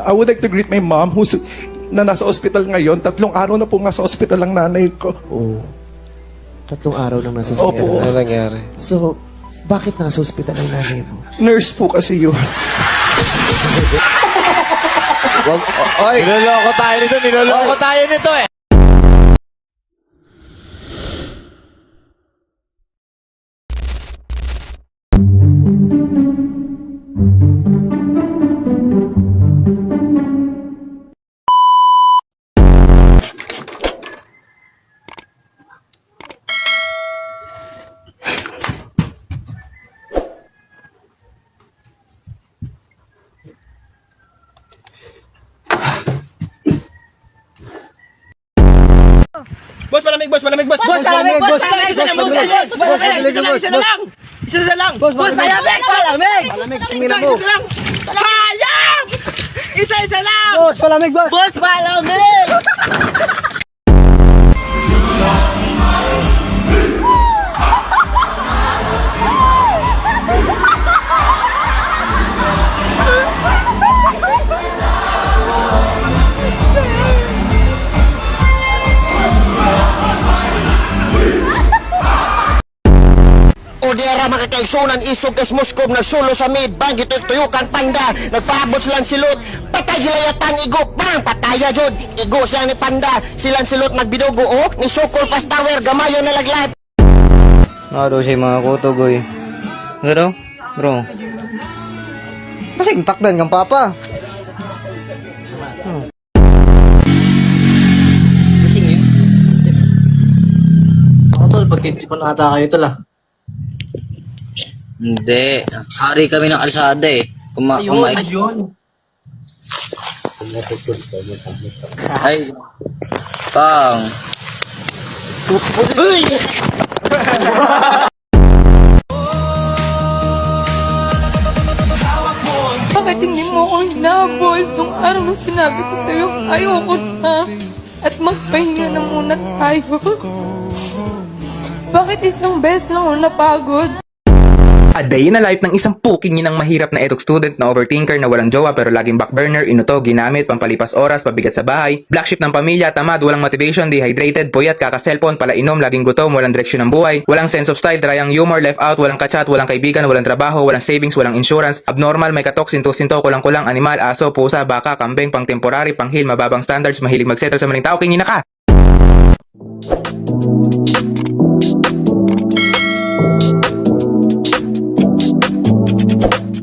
I would like to greet my mom na nasa ospital ngayon. 3 araw na po nasa ospital ang nanay ko. Oo. 3 araw nang nasa Opo. ospital. Ano nangyari? So, bakit nasa ospital ang nanay mo? Nurse po kasi yun. Oy! Niloloko tayo nito eh! Boss, malamig, boss, malamig, boss. Boss, malamig, boss. Isa na lang, isa lang. Boss, malamig, malamig. Malamig, tingin mo. Isa lang. Sayang! Isa lang. Boss, malamig, boss! Boss, malamig. O diara makakaigsunan isog kas Moskob nagsulo sa midbang gito'y tuyukan panda nagpaabot silang silot patay gilayatang igo bang pataya jud igo siya ni panda silang silot nagbidugo o ni sukol pas tower gamayon na laglay. Nado siya mga kutogoy. Ano? Bro. Masig takdan kang papa. Masig yun. Ako tol, pagkintipon ata kayo tol ah. Hindi. Hari kami ng kalsada eh. Ayun. Ay. Pang. Uy! Bakit hindi mo ako hinabol nung araw na sinabi ko sa'yo, ayoko na. At magpahinga na muna tayo. Bakit isang beses lang ako napagod? A day in a life ng isang puking inang mahirap na eduk student na overthinker na walang jowa pero laging backburner, inuto, ginamit, pampalipas oras, pabigat sa bahay, black sheep ng pamilya, tamad, walang motivation, dehydrated, puyat, kaka-cellphone, palainom, laging gutom, walang direksyon ng buhay, walang sense of style, dry ang humor, left out, walang kachat, walang kaibigan, walang trabaho, walang savings, walang insurance, abnormal, may katok, sinto-sinto, kulang-kulang, animal, aso, pusa, baka, kambing, pang temporary, panghil, mababang standards, mahilig magsettle sa maling tao, kingina ka!